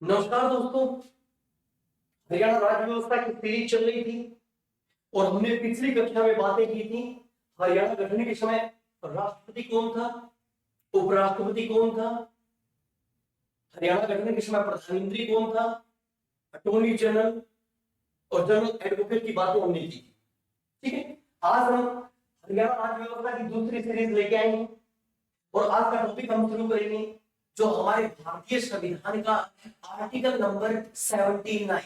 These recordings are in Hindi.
नमस्कार दोस्तों। हरियाणा राज्य व्यवस्था की सीरीज चल रही थी और हमने पिछली कक्षा में बातें की थी। हरियाणा गठन के समय राष्ट्रपति कौन था, उपराष्ट्रपति कौन था, हरियाणा गठन के समय प्रधानमंत्री कौन था, अटॉर्नी जनरल और जनरल एडवोकेट की बातें हमने की थी। ठीक है, आज हम हरियाणा राज्य व्यवस्था की दूसरी सीरीज लेके आए हैं और आज का टॉपिक हम शुरू करेंगे जो हमारे भारतीय संविधान का आर्टिकल नंबर 79।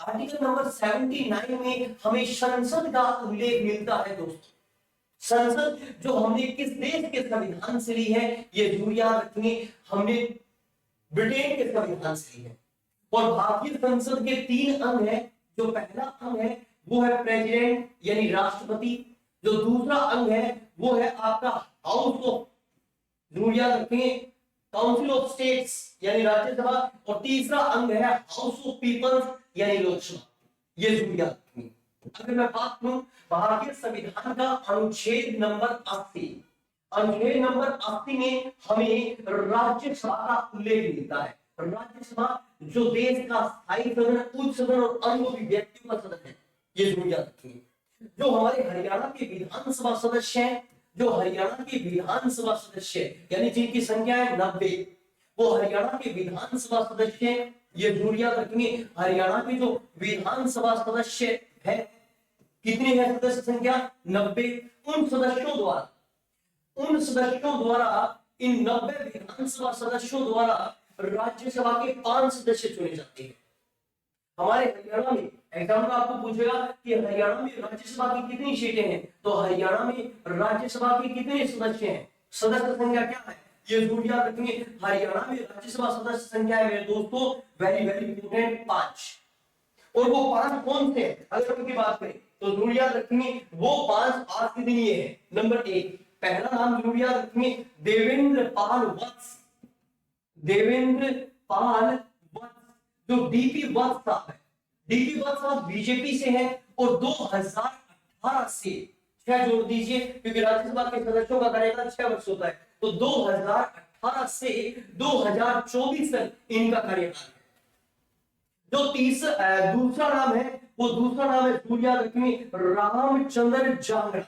आर्टिकल नंबर 79 में हमें संसद का उल्लेख मिलता है दोस्तों। संसद जो हमने किस देश के संविधान से ली है ये जरूर याद रखिए, हमने ब्रिटेन के संविधान से ली है। और भारतीय संसद के 3 अंग है। जो पहला अंग है वो है प्रेसिडेंट यानी राष्ट्रपति, जो दूसरा अंग है वो है आपका हाउस ऑफ, जरूर याद रखें, काउंसिल ऑफ स्टेट्स यानी राज्यसभा, और तीसरा अंग है हाउस ऑफ पीपल्स यानी लोकसभा। ये जरूर याद रखें। अगर मैं बात करूं भारतीय संविधान का अनुच्छेद नंबर 80, अनुच्छेद नंबर 80 में हमें राज्यसभा का उल्लेख मिलता है। राज्यसभा जो देश का स्थायी सदन, उच्च सदन और अन्य व्यक्तियों का सदन है, ये जरूर याद रखें। जो हमारे हरियाणा के विधानसभा सदस्य हैं, जो हरियाणा के विधानसभा सदस्य यानी जिनकी संख्या है 90, वो हरियाणा के विधानसभा सदस्य हैं। ये जरूर याद रखेंगे, हरियाणा के जो विधानसभा सदस्य है कितने हैं, सदस्य संख्या 90। उन सदस्यों द्वारा इन 90 विधानसभा सदस्यों द्वारा राज्यसभा के 5 सदस्य चुने जाते हैं। हमारे हरियाणा में एग्जाम में आपको पूछेगा कि हरियाणा में राज्यसभा की कितनी सीटें हैं, तो हरियाणा में राज्यसभा के कितने सदस्य हैं, सदस्य संख्या क्या है, ये जरूर याद रखेंगे। हरियाणा में राज्यसभा सदस्य संख्या है मेरे दोस्तों, वेरी वेरी इंपोर्टेंट, 5। और वो 5 कौन से हैं अगर उनकी बात करें तो जरूर याद रखेंगे वो 5 आज के दिन ये है। नंबर 1, पहला नाम जरूर याद रखेंगे, देवेंद्र पाल वत्स। देवेंद्र पाल वत्स, जो डीपी वत्स साहब है। डीपी वत्स साहब बीजेपी से हैं और 2018 से 6 जोड़ दीजिए क्योंकि राज्यसभा के सदस्यों का कार्यकाल 6 वर्ष होता है, तो 2018 से 2024 तक इनका कार्यकाल है। जो दूसरा नाम है वो दूसरा नाम है, जरूर याद रखेंगे, रामचंद्र जांगड़ा।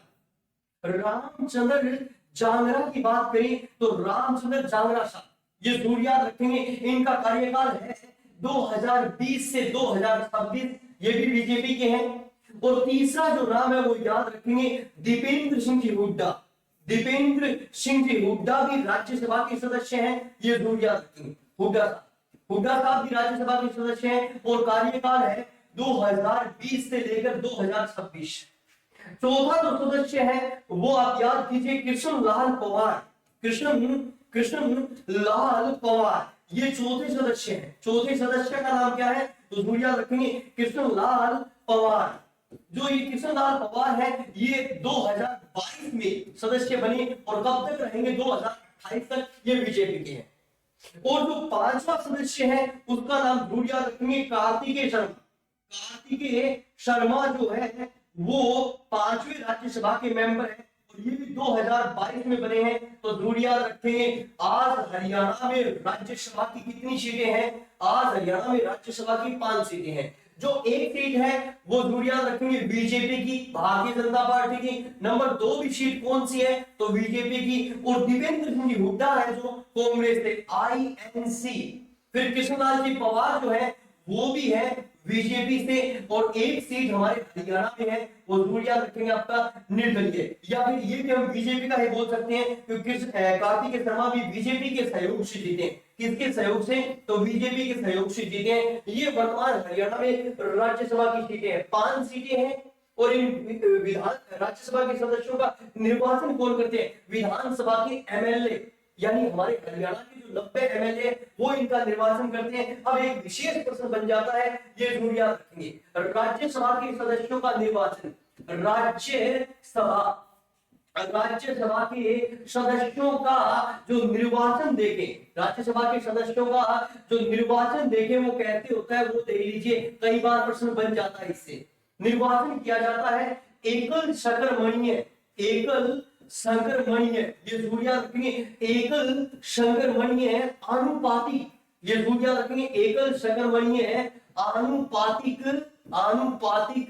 रामचंद्र जांगड़ा की बात करें तो रामचंद्र जांगड़ा साहब, ये जरूर याद रखेंगे, इनका कार्यकाल है 2020 से 2026, ये भी बीजेपी के हैं। और तीसरा जो नाम है वो याद रखेंगे, दीपेंद्र सिंह जी हुड्डा। दीपेंद्र सिंह जी हुड्डा भी राज्यसभा के सदस्य हैं, ये जरूर याद रखेंगे। हुड्डा साहब भी राज्यसभा के सदस्य हैं और कार्यकाल है 2020 से लेकर 2026। चौथा जो सदस्य है वो आप याद कीजिए, कृष्ण लाल पवार। कृष्ण लाल पवार, ये चौथे सदस्य हैं। चौथे सदस्य का नाम क्या है तो जरूर याद रखेंगे, कृष्ण लाल पवार। जो ये कृष्ण लाल पवार है ये 2022 में सदस्य बने और कब तक रहेंगे, 2028 तक, ये बीजेपी के हैं। और जो 5वां सदस्य है उसका नाम जरूर याद रखेंगे, कार्तिकेय शर्मा। कार्तिकेय शर्मा जो है वो 5वें राज्यसभा के मेंबर है और ये भी 2022 में बने हैं, तो जरूर याद रखेंगे। आज हरियाणा में राज्यसभा की कितनी सीटें हैं, आज हरियाणा में राज्यसभा की 5 सीटें हैं। जो एक सीट है वो जरूर याद रखेंगे बीजेपी की, भारतीय जनता पार्टी की। नंबर 2 भी सीट कौन सी है तो बीजेपी की। और दीपेंद्र सिंह जी हुड्डा है जो कांग्रेस से, INC। फिर कृष्णलाल जी पवार जो है वो भी है बीजेपी से और एक सीट हमारे हरियाणा में है, वो जरूर याद रखेंगे आपका निर्दलीय, या फिर ये भी हम बीजेपी का ही बोल सकते हैं क्योंकि कार्तिकेय शर्मा भी बीजेपी के सहयोग से जीते। किसके सहयोग से तो बीजेपी के सहयोग से जीते। ये वर्तमान हरियाणा में राज्यसभा की सीटें हैं, 5 सीटें हैं। और इन विधान राज्यसभा के सदस्यों का निर्वाचन कौन करते हैं, विधानसभा के MLA, यानी हमारे हरियाणा के जो 90 MLA वो इनका निर्वाचन करते हैं। अब एक विशेष प्रश्न बन जाता है, ये जरूर याद रखेंगे, राज्यसभा के सदस्यों का निर्वाचन, राज्यसभा के सदस्यों का जो निर्वाचन देखे, राज्यसभा के सदस्यों का जो निर्वाचन देखे वो कैसे होता है वो देख लीजिए, कई बार प्रश्न बन जाता है। इससे निर्वाचन किया जाता है एकल संक्रमणीय, ये जरूर याद रखेंगे, एकल संक्रमणीय आनुपातिक ये जरूर याद रखेंगे, एकल शकरमणीय है, आनुपातिक आनुपातिक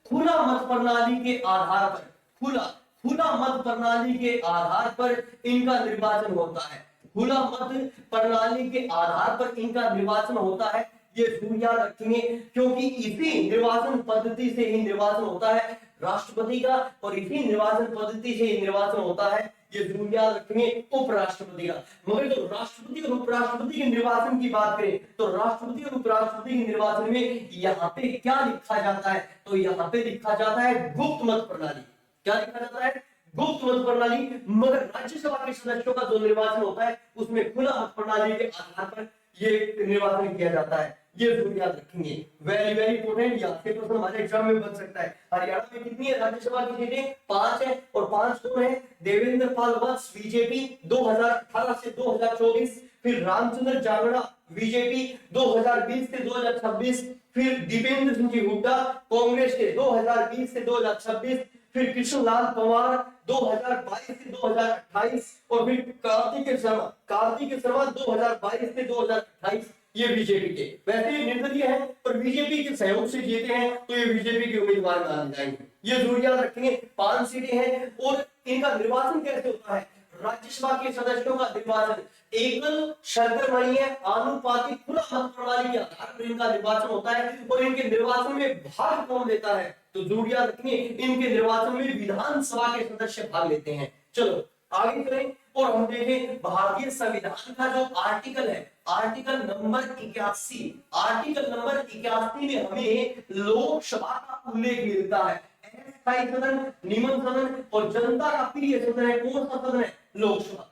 खुला मत प्रणाली के आधार पर, खुला खुला मत प्रणाली के आधार पर इनका निर्वाचन होता है, खुला मत प्रणाली के आधार पर इनका निर्वाचन होता है। ये जरूर याद रखेंगे, क्योंकि इसी निर्वाचन पद्धति से ही निर्वाचन होता है राष्ट्रपति का, और इसी निर्वाचन पद्धति से ही निर्वाचन होता है, ये जरूर याद रखेंगे, उपराष्ट्रपति का। मगर जो राष्ट्रपति और उपराष्ट्रपति के निर्वाचन की बात करें तो राष्ट्रपति और उपराष्ट्रपति के निर्वाचन में यहाँ पे क्या लिखा जाता है, तो यहाँ पे लिखा जाता है गुप्त मत प्रणाली। क्या लिखा जाता है? गुप्त मत प्रणाली। मगर राज्यसभा के सदस्यों का जो निर्वाचन होता है उसमें खुला मत प्रणाली के आधार पर ये निर्वाचन किया जाता है, ये जरूर याद रखेंगे। वेरी वेरी इंपोर्टेंट, यहाँ से प्रश्न हमारे एग्जाम में बन सकता है। हरियाणा में कितनी है राज्यसभा की सीटें? 5 है, और 5 कौन है? देवेंद्र पाल वत्स बीजेपी 2018 से 2024, फिर रामचंद्र जांगड़ा बीजेपी 2020 से 2026, फिर दीपेंद्र सिंह जी हुड्डा कांग्रेस के 2020 से 2026, फिर कृष्णलाल पंवार 2022 से 2028, और फिर कार्तिक शर्मा 2022 से 2028, ये बीजेपी के। वैसे निर्दलीय है पर बीजेपी के सहयोग से जीते हैं, तो ये बीजेपी के उम्मीदवार माने जाएंगे, ये जरूर याद रखेंगे। 5 सीटें हैं, और इनका निर्वाचन कैसे होता है? राज्यसभा के सदस्यों का निर्वाचन एकल शकरमणीय आनुपातिक खुला मत प्रणाली के आधार पर इनका निर्वाचन होता है, और इनके निर्वाचन में भाग कौन लेता है? तो जरूर याद रखेंगे, इनके निर्वाचन में विधानसभा के सदस्य भाग लेते हैं। चलो आगे चलें और हम देखें भारतीय संविधान का जो आर्टिकल है, आर्टिकल नंबर 81, आर्टिकल नंबर 81 में हमें लोकसभा का उल्लेख मिलता है। स्थायी सदन, नियमन सदन और जनता का प्रिय सदन है, कौन सा सदन है? लोकसभा।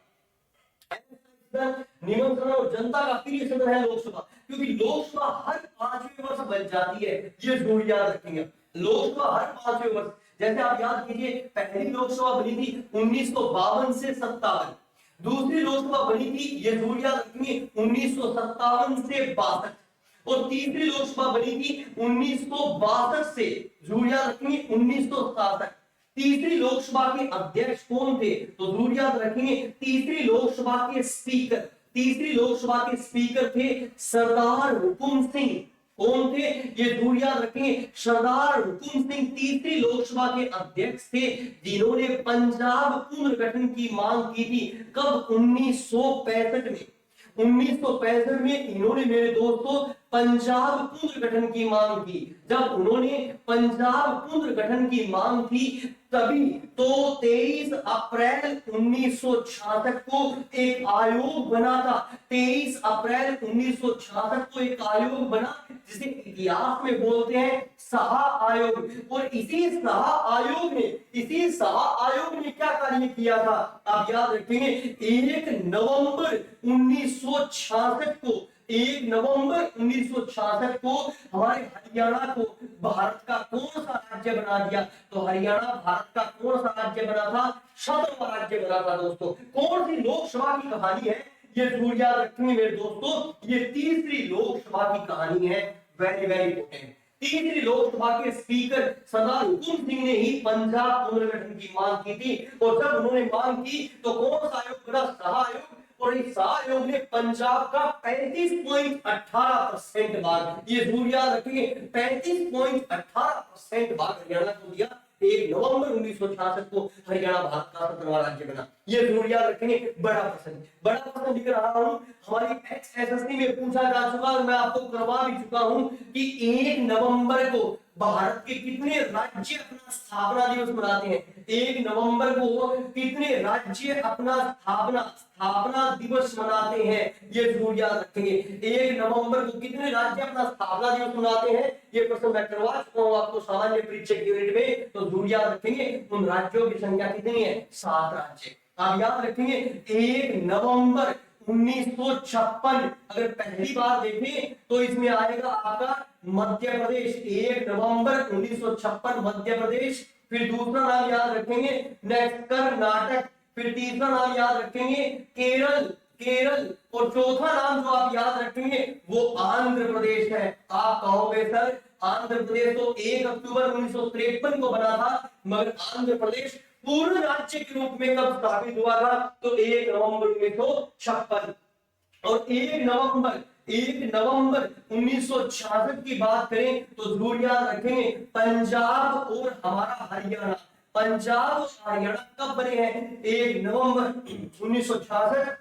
नियमन सदन और जनता का प्रिय सदन है लोकसभा, क्योंकि लोकसभा हर 5वें वर्ष बन जाती है, ये जरूर याद रखेंगे। लोकसभा हर 5वें वर्ष, जैसे आप याद कीजिए पहली लोकसभा बनी थी 1952 से 57, दूसरी लोकसभा बनी थी, ये जरूर याद रखेंगे, 1957 से 62, और तीसरी लोकसभा बनी थी 1962 से, जरूर याद रखेंगे, 1967। तीसरी लोकसभा के अध्यक्ष कौन थे? तो जरूर याद रखेंगे, तीसरी लोकसभा के स्पीकर थे सरदार हुकुम सिंह। कौन थे? ये जरूर याद रखेंगे, सरदार हुकुम सिंह तीसरी लोकसभा के अध्यक्ष थे, जिन्होंने पंजाब पुनर्गठन की मांग की थी। कब? 1965 में। 1965 में इन्होंने मेरे दोस्तों पंजाब पुनर्गठन की मांग की। जब उन्होंने पंजाब पुनर्गठन की मांग की तभी तो 23 अप्रैल 1966 को एक आयोग बना था। 23 अप्रैल 1966 को एक आयोग बना जिसे इतिहास में बोलते हैं साहा आयोग। और इसी साहा आयोग ने क्या कार्य किया था? आप याद रखेंगे, 1 नवंबर 1966 को 1 नवंबर 1966 को हमारे हरियाणा को भारत का कौन सा राज्य बना दिया? तो हरियाणा भारत का कौन सा राज्य बना था? 7वां राज्य बना था दोस्तों। कौन सी लोकसभा की कहानी है? ये जरूर याद रखेंगे मेरे दोस्तों, ये तीसरी लोकसभा की कहानी है। Very very important. तीसरी लोकसभा के स्पीकर सरदार हुकुम सिंह ने ही पंजाब पुनर्गठन की मांग की थी, और जब उन्होंने मांग की तो कौन सा आयोग बना? साहा आयोग। और इस आयोग ने पंजाब का 35.18% भाग, ये जरूर याद रखेंगे, 35.18% भाग हरियाणा को दिया। 1 नवंबर 1966 को हरियाणा भारत का 7वां राज्य बना, ये जरूर याद रखेंगे। बड़ा प्रश्न लिख रहा हूं, हमारी एसएससी में पूछा जा चुका और मैं आपको करवा भी चुका हूं कि 1 नवंबर को भारत के कितने राज्य अपना स्थापना दिवस मनाते हैं? 1 नवंबर को कितने राज्य अपना स्थापना दिवस मनाते हैं? ये जरूर याद रखेंगे। 1 नवंबर को कितने राज्य अपना स्थापना दिवस मनाते हैं? ये प्रश्न मैं करवा चुका हूं आपको सामान्य परीक्षा यूनिट में, तो जरूर याद रखेंगे। उन राज्यों की संख्या कितनी है? 7 राज्य। आप याद रखेंगे 1 नवंबर 1956, अगर पहली बार देखें तो इसमें आएगा आपका मध्य प्रदेश। 1 नवंबर 1956 मध्य प्रदेश। फिर दूसरा नाम याद रखेंगे नेक्स्ट कर्नाटक। फिर तीसरा नाम याद रखेंगे केरल। और चौथा नाम जो आप याद रखेंगे वो आंध्र प्रदेश है। आप कहोगे सर आंध्र प्रदेश तो 1 अक्टूबर 1953 को बना था, मगर आंध्र प्रदेश पूर्ण राज्य के रूप में कब स्थापित हुआ था? तो 1 नवंबर 1956। और 1 1 नवंबर 1966 की बात करें तो जरूर याद रखेंगे पंजाब और हमारा हरियाणा, पंजाब और हरियाणा कब बने हैं? 1 नवंबर 1966।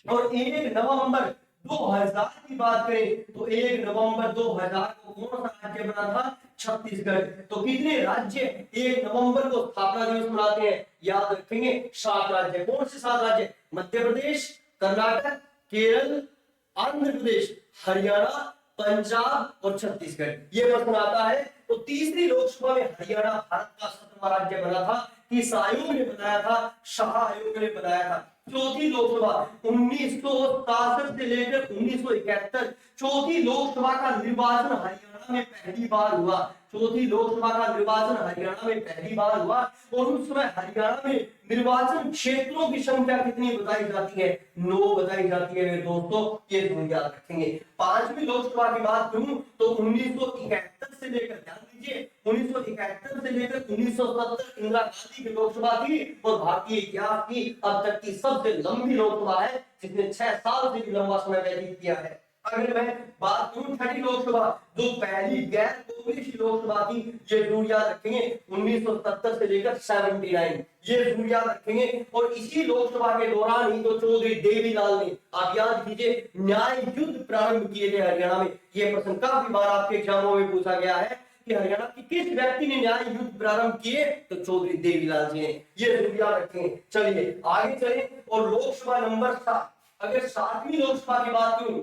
और 1 नवंबर 2000 की बात करें तो 1 नवंबर 2000 को कौन सा राज्य बना था? छत्तीसगढ़। तो कितने राज्य 1 नवंबर को स्थापना दिवस मनाते हैं? याद रखेंगे 7 राज्य। कौन से 7 राज्य? मध्य प्रदेश, कर्नाटक, केरल, आंध्र प्रदेश, हरियाणा, पंजाब और छत्तीसगढ़। ये प्रश्न आता है। तो तीसरी लोकसभा में हरियाणा भारत का 7वां राज्य बना था। किस आयोग ने बनाया था? शाह आयोग ने बनाया था। चौथी लोकसभा 1967 से लेकर 1971, चौथी लोकसभा का निर्वाचन हरियाणा में पहली बार हुआ। चौथी लोकसभा का निर्वाचन हरियाणा में पहली बार हुआ। और उस समय हरियाणा में निर्वाचन क्षेत्रों की संख्या कितनी बताई जाती है? 9 बताई जाती है मेरे दोस्तों, ये याद रखेंगे। 5वीं लोकसभा की बात करूं तो 1971 से लेकर, ध्यान दीजिए, 1971 से लेकर 1970 इंदिरा गांधी की लोकसभा थी और भारतीय इतिहास की अब तक की सबसे लंबी लोकसभा है, जिसने 6 साल से भी लंबा समय व्यतीत किया है। अगर मैं बात करूं छठी लोकसभा, जो पहली गैर कांग्रेसी लोकसभा थी, ये जरूर याद रखेंगे 1970 से लेकर 79, ये जरूर याद रखेंगे। और इसी लोकसभा के दौरान ही तो चौधरी देवीलाल ने, आप याद कीजिए, न्याय युद्ध प्रारंभ किए थे हरियाणा में। ये प्रश्न काफी बार आपके एग्जामों में पूछा गया है कि हरियाणा की किस व्यक्ति ने न्याय युद्ध प्रारंभ किए? तो चौधरी देवीलाल जी ने, ये जरूर याद रखेंगे। चलिए आगे चले। और लोकसभा नंबर 7, अगर 7वीं लोकसभा की बात करूं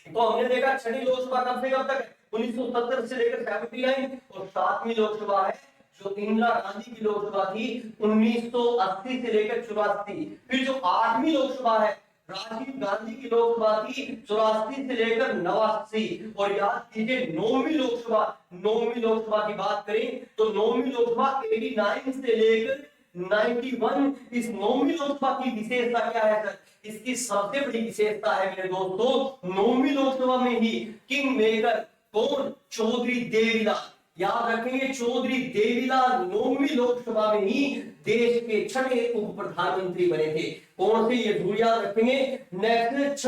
तो हमने देखा छठी लोकसभा कब से कब तक है? 1970 से लेकर 79। और 7वीं लोकसभा है जो इंदिरा गांधी की लोकसभा थी 1980 से लेकर 84। फिर जो 8वीं लोकसभा है राजीव गांधी की लोकसभा थी 84 से लेकर 89। और याद कीजिए 9वीं लोकसभा, 9वीं लोकसभा की बात करें तो 9वीं लोकसभा 89 से लेकर 91। इस 9वीं लोकसभा की विशेषता क्या है सर? इसकी सबसे बड़ी विशेषता है मेरे दोस्तों, 9वीं लोकसभा में ही किंग मेकर कौन? चौधरी देवीलाल। याद रखेंगे चौधरी देवीलाल 9वीं लोकसभा में ही देश के 6ठे उप प्रधानमंत्री बने थे। कौन से? ये जरूर याद रखेंगे। नेक्स्ट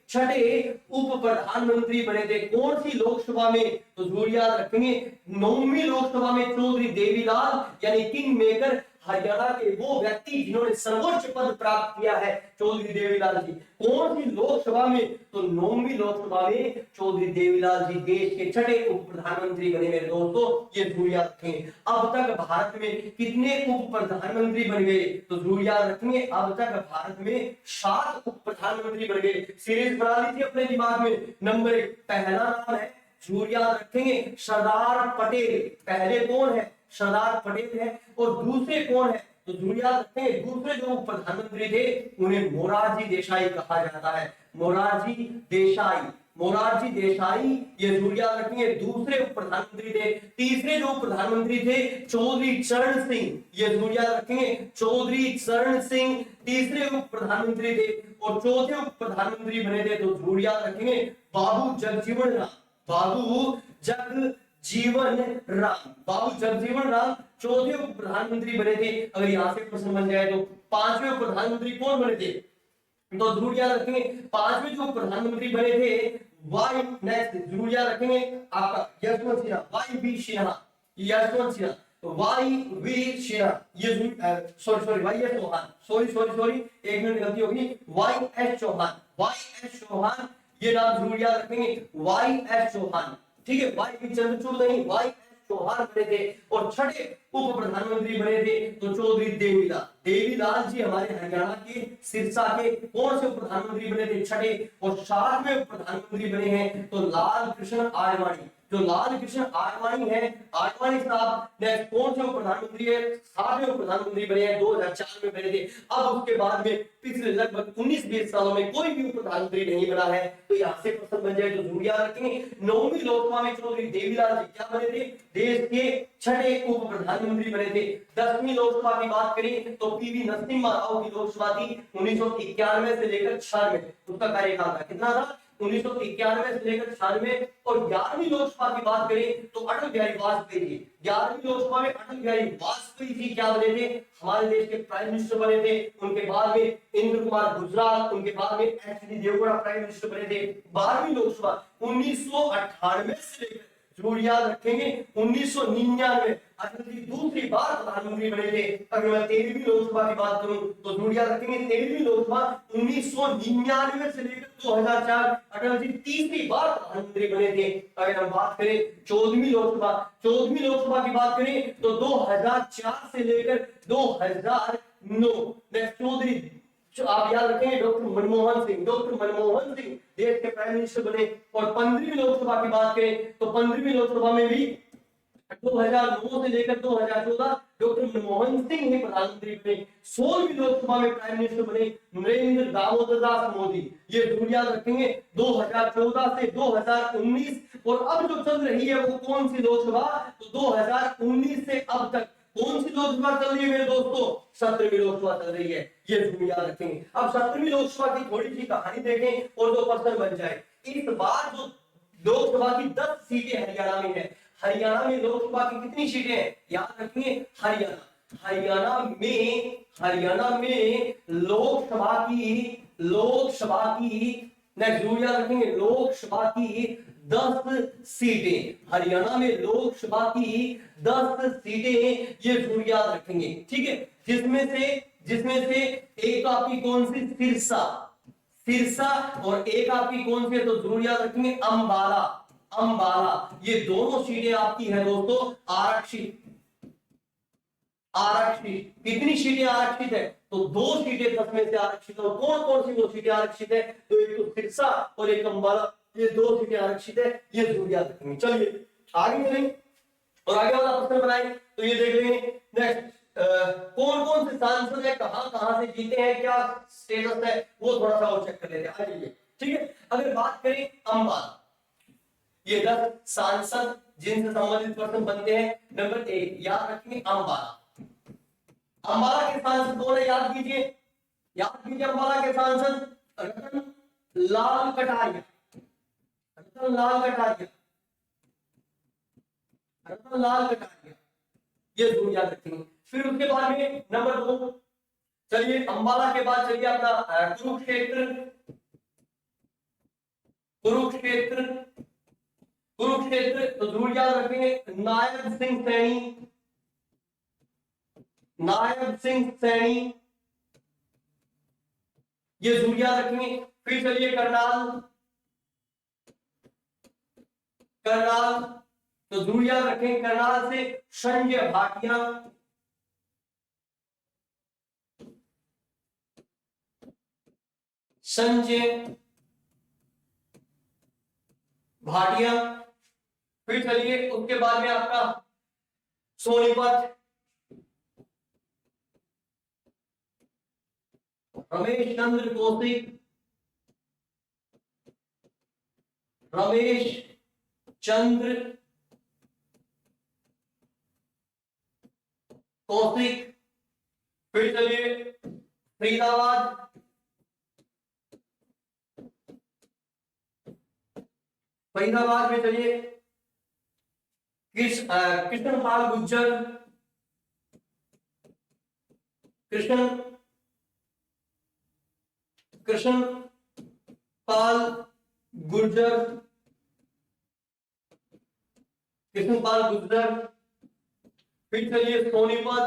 6ठे उप प्रधानमंत्री बने थे। कौन सी लोकसभा में? तो जरूर याद रखेंगे 9वीं लोकसभा में चौधरी देवीलाल यानी किंग मेकर हरियाणा के वो व्यक्ति जिन्होंने सर्वोच्च पद प्राप्त किया है, चौधरी देवीलाल जी। कौन सी लोकसभा में? तो 9वीं लोकसभा में चौधरी देवीलाल जी देश के 6ठे उप प्रधानमंत्री बने मेरे दोस्तों, ये जरूर याद रखें। अब तक भारत में कितने उप प्रधानमंत्री बन गए? तो जरूर याद रखेंगे अब तक भारत में 7 उप प्रधानमंत्री बन गए। सीरीज बना लीजिए अपने दिमाग में। नंबर 1 पहला नाम है, जरूर याद रखेंगे, सरदार पटेल। पहले कौन है? सरदार पटेल है। और दूसरे कौन है? तो जरूर याद रखेंगे दूसरे जो प्रधानमंत्री थे उन्हें मोरारजी देसाई कहा जाता है। मोरारजी देसाई, मोरारजी देसाई, ये जरूर याद रखेंगे दूसरे उप प्रधानमंत्री थे। तीसरे जो प्रधानमंत्री थे चौधरी चरण सिंह, ये जरूर याद रखेंगे चौधरी चरण सिंह तीसरे उप प्रधानमंत्री थे। और चौथे उप प्रधानमंत्री बने थे तो जरूर याद रखेंगे बाबू जगजीवन राम। बाबू जगजीवन राम, बाबू जगजीवन राम चौथे उप प्रधानमंत्री बने थे। अगर यहां से प्रश्न बन जाए तो 5वें उप प्रधानमंत्री कौन बने थे? तो जरूर याद रखेंगे 5वें जो प्रधानमंत्री बने थे वाई, नेक्स्ट जरूर याद रखेंगे आपका Yashwant Sinha, Y B Sinha, Yashwant Sinha, Y V Sinha, ये sorry Y S Chauhan, sorry 1 minute गलती होगी, Y S Chauhan, Y S Chauhan, ये नाम जरूर याद रखेंगे वाई एस चौहान। ठीक है, वाई बी चंद्रचूड़ नहीं, वाई चौहान बने थे। और 6ठे उप प्रधानमंत्री बने थे तो चौधरी देवीलाल। देवीलाल जी हमारे हरियाणा के सिरसा के कौन से उप प्रधानमंत्री बने थे? 6ठे। और 7वें उप प्रधानमंत्री बने हैं तो लाल कृष्ण आडवाणी। जो लाल कृष्ण आडवाणी है, आडवाणी साहब नेक्स्ट कौन से उप प्रधानमंत्री है? 7वें उप प्रधानमंत्री बने हैं, 2004 में बने थे। अब उसके बाद में पिछले लगभग 19-20 सालों में कोई भी उप प्रधानमंत्री नहीं बना है। तो यहाँ से प्रश्न बन जाए तो जरूर याद रखेंगे 9वीं लोकसभा में चौधरी देवीलाल जी क्या बने थे? देश के 6ठे उप प्रधानमंत्री बने थे। 10वीं लोकसभा की बात करें तो पीवी नरसिम्हा राव की लोकसभा थी 1991 से लेकर 96। उसका कार्यकाल था कितना था? 1991 से लेकर 96। और 11वीं लोकसभा की बात करें तो अटल बिहारी वाजपेयी जी, 11वीं लोकसभा में अटल बिहारी वाजपेयी जी क्या बने थे, हमारे देश के प्राइम मिनिस्टर बने थे। उनके बाद में इंद्र कुमार गुजराल, उनके बाद में एचडी देवगौड़ा प्राइम मिनिस्टर बने थे। 12वीं लोकसभा 1998 से लेकर, जरूर याद रखेंगे, 1999 अटल जी दूसरी बार प्रधानमंत्री बने थे। अगर मैं 13वीं लोकसभा की बात करूं तो जरूर याद रखेंगे, 13वीं लोकसभा 1999 से लेकर 2004 अटल जी तीसरी बार प्रधानमंत्री बने थे। अगर हम बात करें 14वीं लोकसभा, 14वीं लोकसभा की बात करें तो 2004 से लेकर 2009 चौधरी, आप याद रखेंगे डॉक्टर मनमोहन सिंह, डॉक्टर मनमोहन सिंह देश के प्राइम मिनिस्टर बने। और 15वीं लोकसभा की बात करें तो 15वीं लोकसभा में भी 2009 से लेकर 2014 डॉक्टर मनमोहन सिंह ही प्रधानमंत्री बने। 16वीं लोकसभा में प्राइम मिनिस्टर बने नरेंद्र दामोदर दास मोदी, ये जरूर याद रखेंगे, 2014 से 2019। और अब जो चल रही है वो कौन सी लोकसभा, तो 2019 से अब तक कौन सी लोकसभा चल रही है मेरे दोस्तों, 17वीं लोकसभा चल रही है, ये जरूर याद रखेंगे। अब 17वीं लोकसभा की थोड़ी सी कहानी देखें और 2% बन जाए। इस बार जो लोकसभा की 10 सीटें हरियाणा में है, हरियाणा में लोकसभा की कितनी सीटें हैं, याद रखेंगे, हरियाणा में लोकसभा की जरूर याद रखेंगे, लोकसभा की 10 सीटें, हरियाणा में लोकसभा की 10 सीटें, ये जरूर याद रखेंगे, ठीक है। जिसमें से एक आपकी कौन सी, सिरसा, और एक आपकी कौन सी है तो जरूर याद रखेंगे अंबाला। ये दोनों सीटें आपकी है दोस्तों आरक्षित। कितनी सीटें आरक्षित है, तो 2 सीटें 10 में से आरक्षित है। और कौन कौन सी 2 सीटें आरक्षित है, तो एक तो सिरसा और एक अंबाला, ये 2 सीटें आरक्षित है, ये जरूर याद रखेंगे। चलिए आगे चलेंगे और आगे वाला प्रश्न बनाएंगे, तो ये देख लेंगे नेक्स्ट, कौन कौन से सांसद है, कहां से जीते हैं, क्या स्टेटस है, वो थोड़ा सा और चेक कर लेते हैं, आइए, ठीक है। अगर बात करें अंबाला, ये 10 सांसद जिनसे संबंधित प्रश्न बनते हैं, नंबर 1 याद रखेंगे अंबाला के सांसद कौन है, याद कीजिए अंबाला के सांसद रतन लाल कटारिया, ये जरूर याद रखेंगे। फिर उसके बाद में नंबर 2, चलिए अंबाला के बाद चलिए अपना कुरुक्षेत्र, तो जरूर याद रखेंगे नायब सिंह सैनी, ये जरूर याद रखेंगे। फिर चलिए करनाल, तो जरूर याद रखेंगे करनाल से संजय भाटिया, फिर चलिए उसके बाद में आपका सोनीपत, रमेश चंद्र कौशिक। फिर चलिए फरीदाबाद, में चलिए कृष्णपाल गुर्जर। फिर चलिए सोनीपत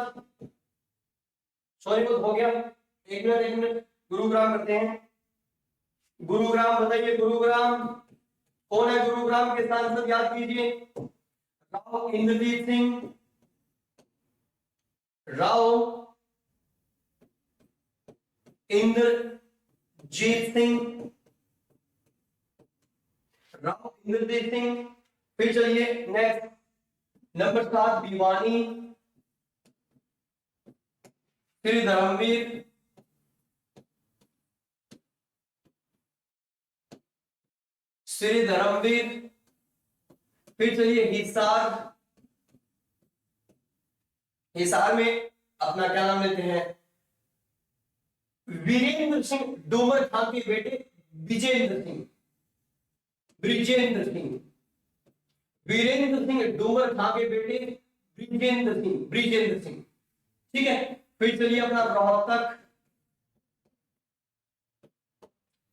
हो गया। एक मिनट गुरुग्राम करते हैं। गुरुग्राम बताइए, गुरुग्राम कौन है, गुरुग्राम के सांसद याद कीजिए, राव इंद्रजीत सिंह, फिर चलिए नेक्स्ट नंबर 7 भिवानी, श्री धर्मवीर, फिर चलिए हिसार में अपना क्या नाम लेते हैं, वीरेंद्र सिंह डोमर खां के बेटे विजेंद्र सिंह, ब्रिजेंद्र सिंह, वीरेंद्र सिंह डूंगर खां के बेटे ब्रिजेंद्र सिंह। ठीक है, फिर चलिए अपना रोहतक,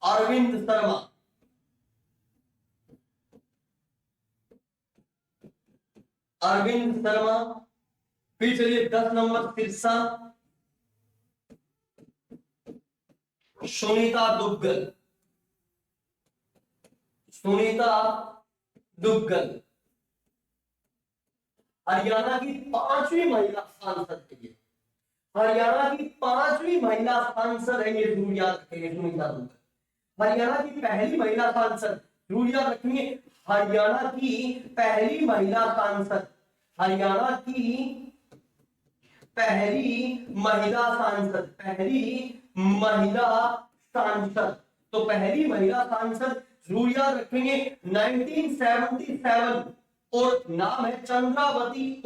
अरविंद शर्मा, फिर चलिए 10 नंबर सिरसा, सुनीता दुग्गल। हरियाणा की 5वीं महिला सांसद है ये, हरियाणा की 5वीं महिला सांसद है ये, जरूर याद रखेंगे सुनीता दुग्गल। हरियाणा की पहली महिला सांसद, जरूर याद रखेंगे, हरियाणा की पहली महिला सांसद, हरियाणा की पहली महिला सांसद। तो पहली महिला सांसद जरूर याद रखेंगे 1977, और नाम है चंद्रावती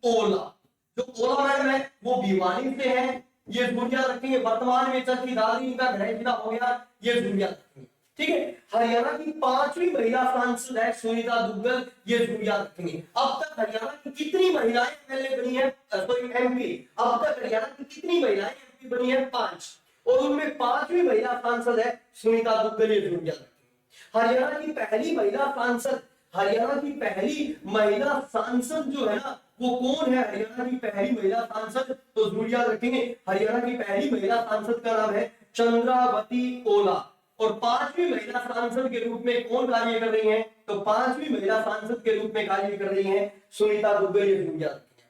ओला। जो ओला मैडम है वो भिवानी से है, ये जरूर याद रखेंगे। वर्तमान में चरखी दादरी इनका ग्रहण हो गया, ये जरूर याद रखेंगे। ठीक है, हरियाणा की 5वीं महिला सांसद है सुनीता दुग्गल, ये जरूर याद रखेंगे। अब तक हरियाणा की कितनी महिलाएं एमएलए बनी है, सॉरी एमपी, अब तक हरियाणा की कितनी महिलाएं एमपी बनी है? 5, और उनमें 5वीं महिला सांसद है सुनीता दुग्गल, ये जरूर याद रखेंगे। हरियाणा की पहली महिला सांसद, हरियाणा की पहली महिला सांसद जो है ना वो कौन है? हरियाणा की पहली महिला सांसद, तो जरूर याद रखेंगे, हरियाणा की पहली महिला सांसद का नाम है चंद्रावती ओला। और 5वीं महिला सांसद के रूप में कौन कार्य कर रही हैं? तो 5वीं महिला सांसद के रूप में कार्य कर रही हैं सुनीता दुग्गल, ये जरूर याद रखेंगे।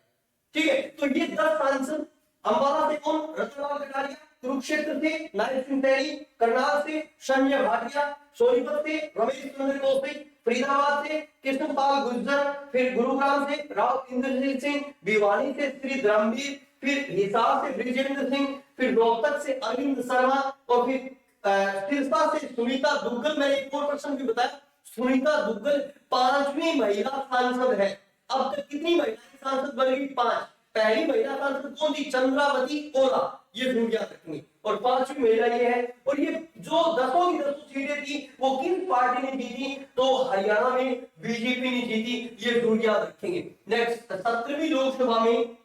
ठीक है, तो ये 10 सांसद। अंबाला से कौन? रतनलाल कटारिया, कुरुक्षेत्र से नारायण सिंह तैनी, करनाल से संजय भाटिया, सोनीपत से रमेश चंद्र कौशिक, फरीदाबाद से कृष्णपाल गुर्जर, फिर गुरुग्राम से राव इंद्रजीत सिंह, भिवानी से श्री धर्मवीर, फिर हिसार से ब्रिजेंद्र सिंह, फिर रोहतक से अरविंद शर्मा, और फिर सिरसा से सुनीता दुग्गल। मैंने एक और प्रश्न भी बताया, सुनीता दुग्गल 5वीं महिला सांसद है। अब तक कितनी महिलाएं सांसद बनेगी? 5। पहली महिला सांसद कौन थी? चंद्रावती ओला, ये जरूर याद रखेंगे। और 5वीं महिला ये है। और ये जो 10 की 10 सीटें थी वो किस पार्टी ने जीती? तो हरियाणा में बीजेपी ने जीती, ये जरूर याद रखेंगे। नेक्स्ट, 17वीं लोकसभा में,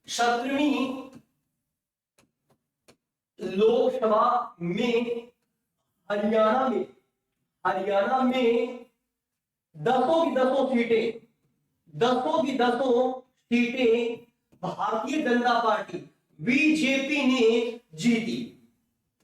17वीं लोकसभा में हरियाणा में 10 की 10 सीटें, 10 की 10 सीटें भारतीय जनता पार्टी बीजेपी ने जीती,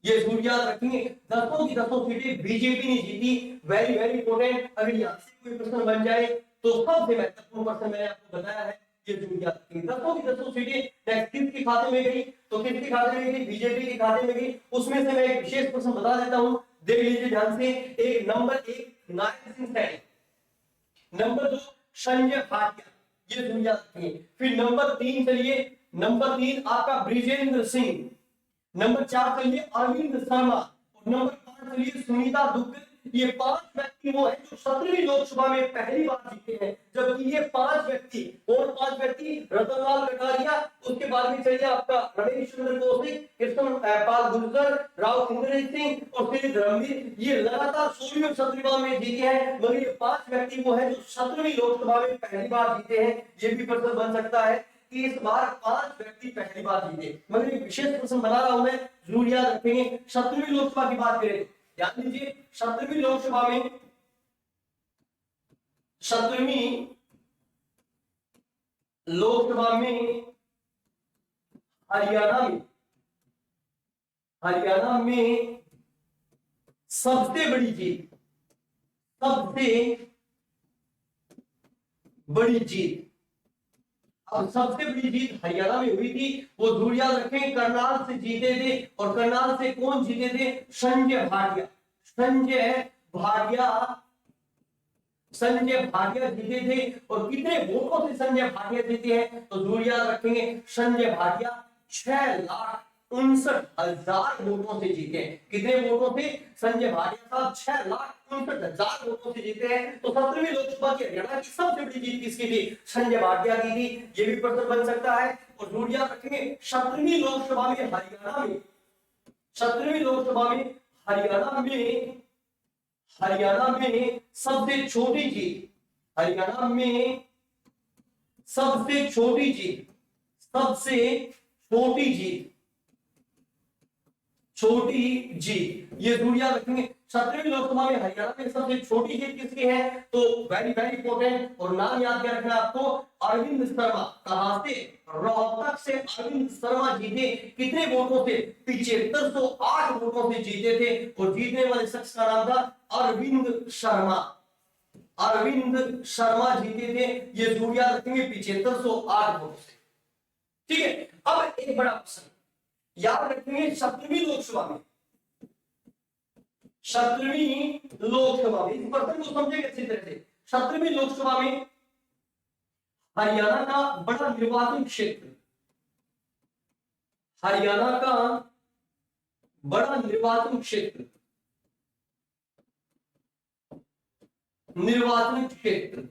ये जरूर याद रखेंगे। 10 की 10 सीटें बीजेपी ने जीती। वेरी वेरी इंपॉर्टेंट, अगर यहां से कोई प्रश्न बन जाए तो सबसे महत्वपूर्ण प्रश्न मैंने आपको बताया है, ये जरूर याद रखेंगे। 10 की 10 सीटें किसके खाते में गई? तो किसके खाते में गई? बीजेपी के खाते में गई। उसमें से मैं एक विशेष प्रश्न बता देता हूं, देख लीजिए ध्यान से। एक नंबर 1 नारायण सिंह तैनी, नंबर 2 संजय भाटिया, ये जरूर याद रखेंगे। फिर नंबर 3 चलिए, नंबर 3 आपका ब्रिजेंद्र सिंह, नंबर 4 चलिए अरविंद शर्मा, और नंबर 5 चलिए सुनीता दुग्गल। ये 5 व्यक्ति वो है जो 17वीं लोकसभा में पहली बार जीते हैं। जबकि ये 5 व्यक्ति, और 5 व्यक्ति, रतनलाल कटारिया, उसके बाद में चलिए आपका रमेश चंद्र कौशिक, कृष्णपाल गुर्जर, राव इंद्रजीत सिंह और श्री धर्मवीर, ये लगातार 16वीं और 17वीं बार में जीते हैं। मगर ये 5 व्यक्ति वो है जो 17वीं लोकसभा में पहली बार जीते हैं। ये भी प्रश्न बन सकता है कि इस बार 5 व्यक्ति पहली बार जीते। मगर एक विशेष प्रश्न बना रहा हूं मैं, जरूर याद रखेंगे। 17वीं लोकसभा की बात करें, ध्यान दीजिए, 17वीं लोकसभा में, 17वीं लोकसभा में हरियाणा में सबसे बड़ी जीत, अब सबसे बड़ी जीत हरियाणा में हुई थी, वो जरूर याद रखें, करनाल से जीते थे। और करनाल से कौन जीते थे? संजय भाटिया जीते थे। और कितने वोटों से संजय भाटिया जीते हैं? तो जरूर याद रखेंगे, संजय भाटिया 6,59,000 वोटों से जीते हैं। कितने वोटों से? संजय भाटिया साहब 6,59,000 वोटों से जीते हैं। तो 17वीं लोकसभा की हरियाणा की सबसे बड़ी जीत किसकी थी? संजय भाटिया की थी। ये भी प्रश्न बन सकता है। और जरूर याद रखेंगे, 17वीं लोकसभा में हरियाणा में 17वीं लोकसभा में हरियाणा में सबसे छोटी जीत, हरियाणा में सबसे छोटी जीत, सबसे छोटी जीत, छोटी जीत, ये जरूर याद रखेंगे। 17वीं लोकसभा में हरियाणा में सबसे छोटी जीत किसकी है? तो वेरी वेरी इंपॉर्टेंट, और नाम याद क्या रखना आपको, अरविंद शर्मा। कहां से? रोहतक से अरविंद शर्मा जीते। कितने वोटों से? 7508 वोटों से जीते थे, और जीतने वाले शख्स का नाम था अरविंद शर्मा। अरविंद शर्मा जीते थे, ये जरूर याद रखेंगे, 7508 वोटों से। ठीक है, अब एक बड़ा प्रश्न याद रखेंगे, 17वीं लोकसभा में, 17वीं लोकसभा में, इस प्रश्न को समझेंगे अच्छी तरह से। 17वीं लोकसभा में हरियाणा का बड़ा निर्वाचन क्षेत्र, हरियाणा का बड़ा निर्वाचन क्षेत्र, निर्वाचन क्षेत्र,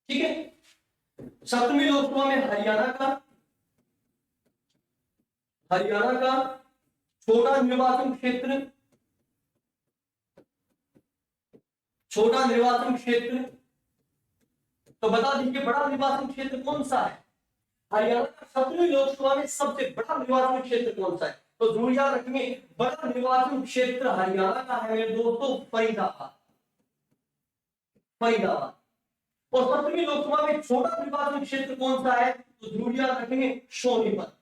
ठीक है। 17वीं लोकसभा में हरियाणा का छोटा निर्वाचन क्षेत्र, छोटा निर्वाचन क्षेत्र, तो बता दीजिए बड़ा निर्वाचन क्षेत्र कौन सा है? हरियाणा का 17वीं लोकसभा में सबसे बड़ा निर्वाचन क्षेत्र कौन सा है? तो जरूर याद रखेंगे, बड़ा निर्वाचन क्षेत्र हरियाणा का है मेरे दोस्तों फरीदाबाद, फरीदाबाद। और 17वीं लोकसभा में छोटा निर्वाचन क्षेत्र कौन सा है? तो जरूर याद रखेंगे सोनीपत,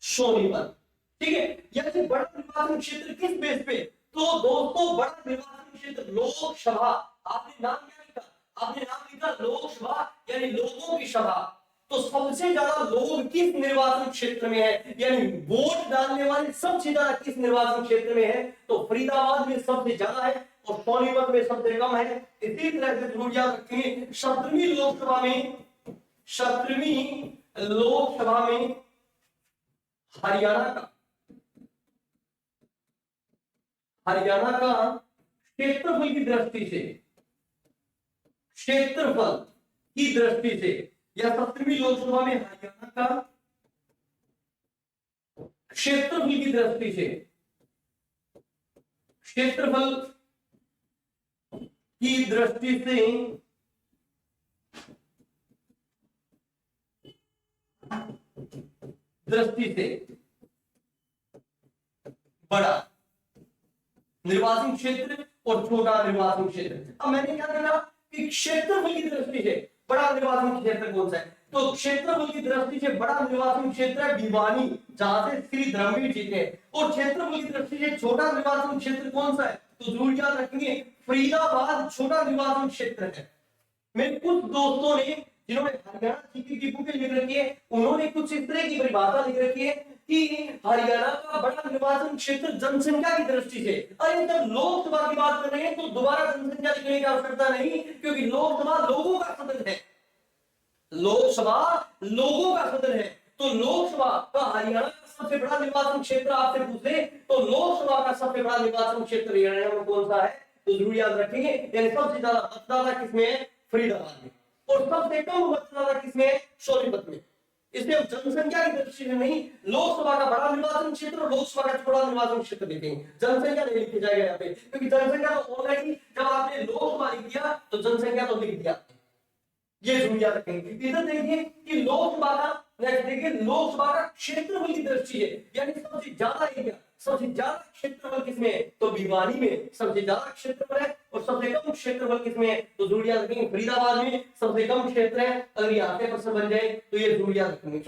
सोनीपत, ठीक है। यानी बड़ा निर्वाचन क्षेत्र किस बेस पे? तो दोस्तों बड़ा निर्वाचन क्षेत्र लोकसभा, आपने नाम क्या लिखा? आपने नाम लिखा लोकसभा, यानी लोगों की सभा। तो सबसे ज्यादा लोग किस निर्वाचन क्षेत्र में है, यानी वोट डालने वाले सबसे ज्यादा किस निर्वाचन क्षेत्र में है? तो फरीदाबाद में सबसे ज्यादा है, और सोनीपत में सबसे कम है। इसी तरह से जरूर याद रखेंगे, 17वीं लोकसभा में, 17वीं लोकसभा में हरियाणा का क्षेत्रफल की दृष्टि से, क्षेत्रफल की दृष्टि से, या 17वीं लोकसभा में हरियाणा का क्षेत्रफल की दृष्टि से, क्षेत्रफल की दृष्टि से बड़ा निर्वाचन क्षेत्र और छोटा निर्वाचन क्षेत्र। अब मैंने क्या देखा कि क्षेत्रफल की दृष्टि से बड़ा निर्वाचन क्षेत्र कौन सा है? तो क्षेत्रफल की दृष्टि से बड़ा निर्वाचन क्षेत्र है भिवानी, जहां से श्री धर्मवीर जीते हैं। और क्षेत्रफल की दृष्टि से छोटा निर्वाचन क्षेत्र कौन सा है? तो जरूर याद रखेंगे, फरीदाबाद छोटा निर्वाचन क्षेत्र है। मेरे कुछ दोस्तों ने, जिन्होंने हरियाणा जीके की बुक लिख रखी है, उन्होंने कुछ इस तरह की परिभाषा लिख रखी है कि हरियाणा का बड़ा निर्वाचन क्षेत्र जनसंख्या की दृष्टि से। अरे जब लोकसभा की बात कर रहे हैं तो दोबारा जनसंख्या लिखने की आवश्यकता नहीं, क्योंकि लोकसभा लोगों का सदन है, लोकसभा लोगों का सदन है। तो लोकसभा का हरियाणा का सबसे बड़ा निर्वाचन क्षेत्र आपसे पूछे तो लोकसभा का सबसे बड़ा निर्वाचन क्षेत्र हरियाणा में कौन सा है? तो जरूर याद रखेंगे, यानी सबसे ज्यादा मतदाता किसमें है? फरीदाबाद में। और सबसे कम मतदाता किसमें है? सोनीपत में। इसलिए हम जनसंख्या की दृष्टि से नहीं, लोकसभा का बड़ा निर्वाचन क्षेत्र और लोकसभा का छोटा निर्वाचन क्षेत्र लिखेंगे, जनसंख्या नहीं लिखी जाएगा यहाँ पे, क्योंकि जनसंख्या तो ऑलरेडी जब आपने लोकसभा लिख दिया तो जनसंख्या तो लिख दिया। ये जरूर याद रखेंगे। इधर देखिए कि लोकसभा का, नेक्स्ट देखिए लोकसभा का क्षेत्रफल की दृष्टि है, यानी सबसे ज्यादा एरिया, सबसे ज्यादा क्षेत्रफल किसमें है? तो भिवानी में सबसे ज्यादा क्षेत्रफल है। और सबसे कम क्षेत्रफल किसमें है? तो जरूर याद रखेंगे फरीदाबाद में सबसे कम क्षेत्र है। अगर यहाँ पे प्रश्न बन जाए तो ये जरूर याद रखेंगे।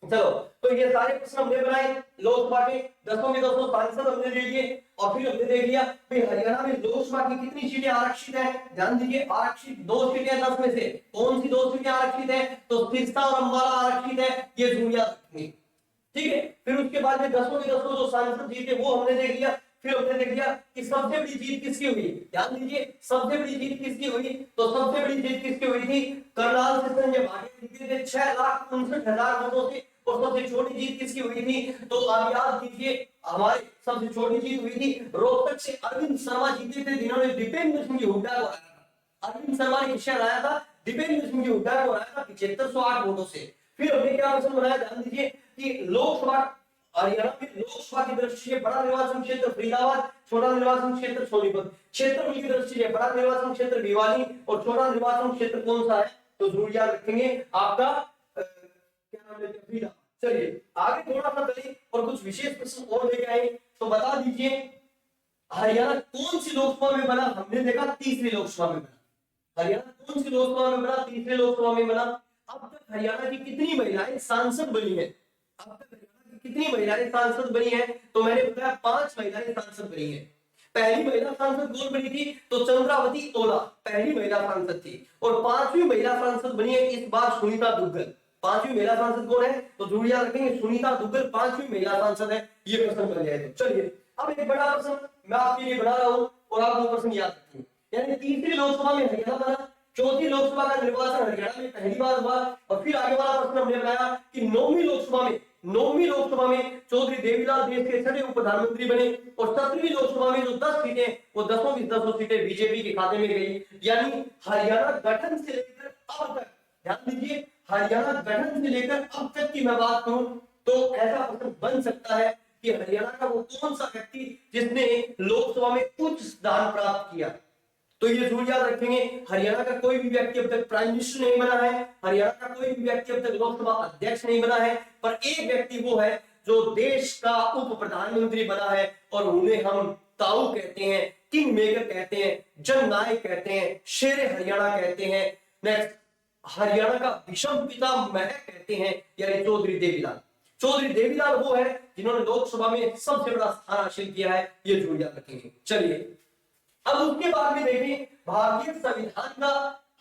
चलो, तो ये सारे प्रश्न हमने बनाए लोकसभा के, 10 में 10 सांसद हमने ले लिए, और फिर हमने देख लिया कि हरियाणा में लोकसभा की कितनी सीटें आरक्षित है। ध्यान दीजिए, आरक्षित 2 सीटें 10 में से। कौन सी 2 सीटें आरक्षित है? तो सिरसा और अंबाला आरक्षित है, ये जरूर याद रखेंगे, ठीक है। फिर उसके बाद में 10 में 10 जो सांसद जीते वो हमने देख लिया। फिर हमने देख लिया कि सबसे बड़ी जीत किसकी हुई। ध्यान दीजिए, सबसे बड़ी जीत किसकी हुई? तो सबसे बड़ी जीत किसकी हुई थी? करनाल से संजय भाटिया जीते थे 6,59,000 वोटों से। और सबसे छोटी जीत किसकी हुई थी? तो आप याद कीजिए, हमारे सबसे छोटी जीत हुई थी रोहतक से अरविंद शर्मा जीते थे, जिन्होंने दीपेंद्र सिंह हुड्डा को हराया था। अरविंद शर्मा ने किसे हराया था? दीपेंद्र सिंह हुड्डा को हराया था 7508 वोटों से। फिर हमने क्या प्रश्न बनाया? ध्यान दीजिए कि लोकसभा हरियाणा में लोकसभा की दृष्टि से बड़ा निर्वाचन क्षेत्र फरीदाबाद, छोटा निर्वाचन क्षेत्र सोनीपत। क्षेत्रफल की दृष्टि से बड़ा निर्वाचन क्षेत्र भिवानी और छोटा निर्वाचन क्षेत्र कौन सा है, तो जरूर याद रखेंगे आपका क्या नाम लेते हैं, फरीदाबाद। चलिए आगे थोड़ा सा चलिए और कुछ विशेष प्रश्न और लेके आए, तो बता दीजिए हरियाणा कौन सी लोकसभा में बना, हमने देखा तीसरी लोकसभा में बना। हरियाणा कौन सी लोकसभा में बना, तीसरी लोकसभा में बना। अब तक हरियाणा की कितनी महिलाएं सांसद बनी है, अब तक हरियाणा की कितनी महिलाएं सांसद बनी है, तो मैंने बताया 5 महिलाएं सांसद बनी है। पहली महिला सांसद कौन बनी थी, तो चंद्रावती ओला पहली महिला सांसद थी, और 5वीं महिला सांसद बनी है इस बार सुनीता दुग्गल। 5वीं महिला सांसद कौन है, तो जरूर याद रखेंगे सुनीता दुग्गल 5वीं महिला सांसद है, ये प्रश्न बन जाए। तो चलिए अब एक बड़ा प्रश्न मैं आपके लिए बना रहा हूं और आप वो प्रश्न याद रखेंगे। यानी तीसरी लोकसभा में हरियाणा बना, चौथी लोकसभा का निर्वाचन हरियाणा में पहली बार हुआ, और फिर आगे वाला प्रश्न हमने बनाया कि नौवीं लोकसभा में चौधरी देवीलाल देश के छठे उप प्रधानमंत्री बने, और 17वीं लोकसभा में जो 10 सीटें वो 10 की 10 सीटें बीजेपी के खाते में गई। यानी हरियाणा गठन से लेकर अब तक, ध्यान दीजिए हरियाणा गठन से लेकर अब तक की मैं बात करूं तो ऐसा प्रश्न बन सकता है कि हरियाणा का वो कौन सा व्यक्ति जिसने लोकसभा में उच्च स्थान प्राप्त किया, तो ये जरूर याद रखेंगे हरियाणा का कोई भी व्यक्ति अब तक प्राइम मिनिस्टर नहीं बना है, हरियाणा का कोई भी व्यक्ति अब तक लोकसभा अध्यक्ष नहीं बना है, पर एक व्यक्ति वो है जो देश का उप प्रधानमंत्री बना है, और उन्हें हम ताऊ कहते हैं, किंग मेकर कहते हैं, जननायक कहते हैं, शेरे हरियाणा कहते हैं, नेक्स्ट हरियाणा का विषम पितामह कहते हैं, यानी चौधरी देवीलाल। चौधरी देवीलाल वो है जिन्होंने लोकसभा में सबसे बड़ा स्थान हासिल किया है, ये जरूर याद रखेंगे। चलिए अब उसके बाद में देखिए भारतीय संविधान का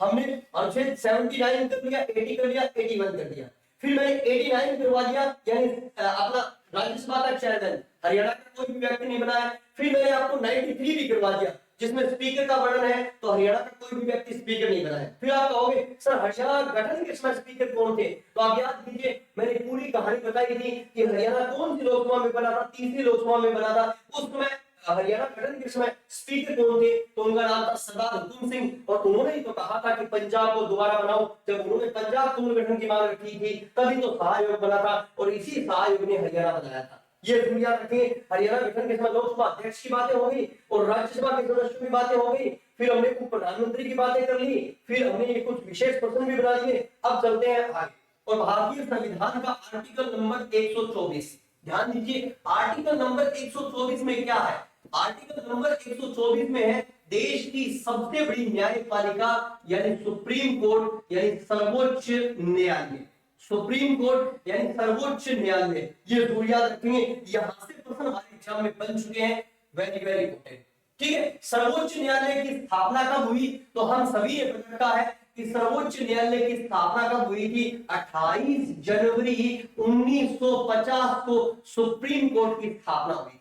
हमने अनुच्छेद 79 कर लिया, 80 कर लिया, 81 कर दिया, फिर मैंने 89 करवा दिया, यानी अपना राज्यसभा का चेयरमैन हरियाणा का कोई भी व्यक्ति नहीं बनाया। फिर मैंने आपको 93 भी करवा दिया जिसमें स्पीकर का वर्णन है, तो हरियाणा का कोई भी व्यक्ति स्पीकर नहीं बना है। फिर आप कहोगे सर हरियाणा गठन के समय स्पीकर कौन थे, तो आप याद कीजिए मैंने पूरी कहानी बताई थी कि हरियाणा कौन सी लोकसभा में बना था, तीसरी लोकसभा में बना था। उस समय हरियाणा गठन के समय स्पीकर कौन थे, तो उनका नाम था सरदार हुकुम सिंह, और उन्होंने ही तो कहा था कि पंजाब को दोबारा बनाओ। जब उन्होंने पंजाब पुनर्गठन की मांग रखी थी तभी तो सहायोग बना था, और इसी सहायोग ने हरियाणा बनाया था। ये याद रखें हरियाणा गठन के समय लोकसभा अध्यक्ष की बातें हो गई और राज्यसभा के सदस्यों की बातें हो गई, फिर हमने उप प्रधानमंत्री की बातें कर ली, फिर हमने ये कुछ विशेष प्रश्न भी बना लिए। अब चलते हैं आगे, और भारतीय संविधान का आर्टिकल नंबर 124, ध्यान दीजिए आर्टिकल नंबर 124 में क्या है, आर्टिकल नंबर 124 में है देश की सबसे बड़ी न्यायपालिका यानी सुप्रीम कोर्ट यानी सर्वोच्च न्यायालय, सुप्रीम कोर्ट यानी सर्वोच्च न्यायालय, ये जरूर याद रखेंगे। यहां से प्रश्न हमारे एग्जाम में बन चुके हैं, वेरी वेरी इंपॉर्टेंट। ठीक है, सर्वोच्च न्यायालय की स्थापना कब हुई, तो हम सभी ने पढ़ रखा है कि सर्वोच्च न्यायालय की स्थापना कब हुई थी, 28 जनवरी 1950 को सुप्रीम कोर्ट की स्थापना हुई थी।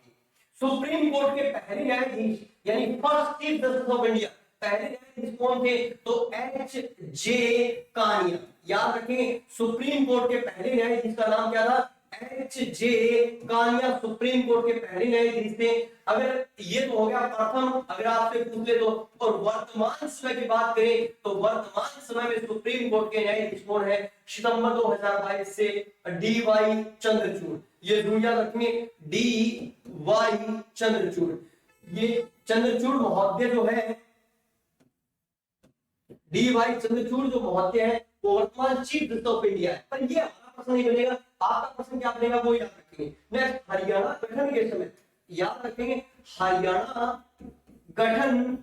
सुप्रीम कोर्ट के पहले न्यायाधीश यानी first chief justice of India, पहले न्यायाधीश कौन थे, तो एच.जे. कानिया, याद रखें सुप्रीम कोर्ट के पहले न्यायाधीश का नाम क्या था, एच.जे. कानिया सुप्रीम कोर्ट के पहले न्यायाधीश थे। अगर ये तो हो गया प्रथम, अगर आपसे पूछ ले तो, और वर्तमान समय की बात करें तो वर्तमान समय में सुप्रीम कोर्ट के न्यायाधीश कौन है, सितंबर 2022 से डी.वाई. चंद्रचूड़, ये दुनिया रखेंगे डी.वाई. चंद्रचूड़। ये चंद्रचूड़ महोदय जो है, डी.वाई. चंद्रचूड़ जो महोदय है वो वर्तमान चीफ जस्टिस ऑफ इंडिया है। पर ये हमारा प्रश्न नहीं बनेगा, आपका प्रश्न क्या बनेगा वो याद रखेंगे। नेक्स्ट हरियाणा गठन के समय, याद रखेंगे हरियाणा गठन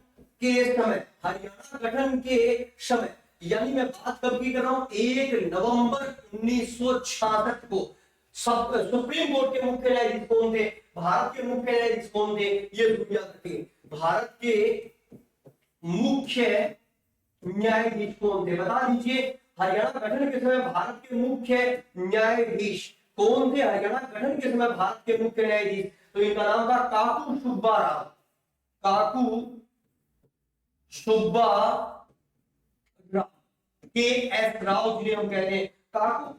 के समय, हरियाणा गठन के समय, यानी मैं बात कब की कर रहा हूं, 1 नवंबर 1966 को सुप्रीम कोर्ट के मुख्य न्यायाधीश कौन थे, भारत के मुख्य न्यायाधीश कौन थे, ये याद रखेंगे। भारत के मुख्य न्यायाधीश कौन थे, बता दीजिए हरियाणा गठन के समय भारत के मुख्य न्यायाधीश कौन थे, हरियाणा गठन के समय भारत के मुख्य न्यायाधीश, तो इनका नाम था काकू सुब्बा राव, काकू सुब्बा राव, के.एस. राव जिन्हें हम कहते हैं काकू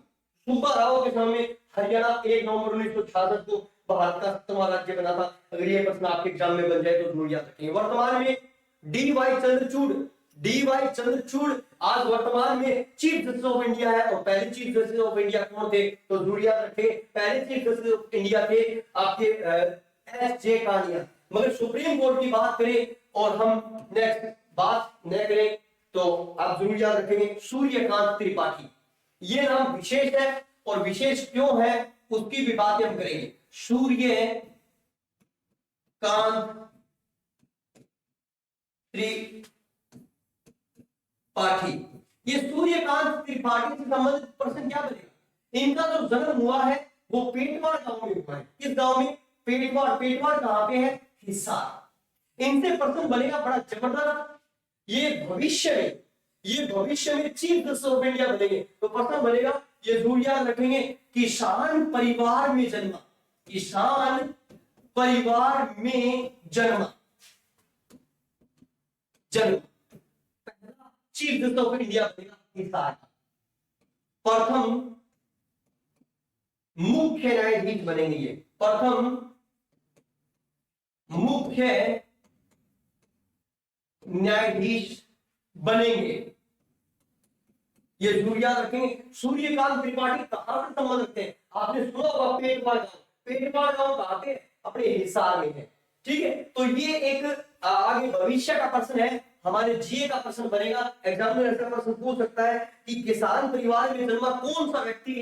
सुब्बा राव के समय हरियाणा 1 नवंबर 1966 को भारत का 7वां राज्य बना था। अगर ये प्रश्न आपके एग्जाम में बन जाए तो जरूर याद रखेंगे। वर्तमान में D Y. Chandrachud D Y Chandrachud आज वर्तमान में चीफ जस्टिस ऑफ इंडिया है। और पहले चीफ जस्टिस ऑफ इंडिया कौन थे? तो जरूर याद रखें, पहले चीफ जस्टिस ऑफ इंडिया थे आपके एस जे कानिया। मगर सुप्रीम कोर्ट की बात करें और हम नेक्स्ट बात न करें तो आप जरूर याद रखेंगे सूर्यकांत त्रिपाठी। ये नाम विशेष है और विशेष क्यों है उसकी भी बातें हम करेंगे। सूर्यकांत त्रिपाठी, ये सूर्यकांत त्रिपाठी से संबंधित प्रश्न क्या बनेगा? इनका जो जन्म हुआ है वो पेटवाड़ गांव में हुआ है। किस गांव में? पेटवाड़। पेटवाड़ कहां पे है? हिसार। इनसे प्रश्न बनेगा बड़ा जबरदस्त। ये भविष्य में चीफ जस्टिस ऑफ इंडिया बनेंगे। तो प्रश्न बनेगा, ये जरूर याद रखेंगे, किसान परिवार में जन्मा, किसान परिवार में जन्मा, पहला चीफ जस्टिस ऑफ इंडिया बनेगा हिसार। प्रथम मुख्य न्यायाधीश बनेंगे ये, प्रथम मुख्य न्यायाधीश बनेंगे। ये जरूर याद रखेंगे। सूर्यकांत त्रिपाठी कहां से संबंध रखते हैं? आपने सुना होगा पेटवाड़ गांव। पेटवाड़ गांव कहां पे? अपने हिसार में है। ठीक है, तो ये एक आगे भविष्य का प्रश्न है, हमारे जीए का प्रश्न बनेगा। एग्जाम में ऐसा प्रश्न पूछ सकता है कि किसान परिवार में जन्मा कौन सा व्यक्ति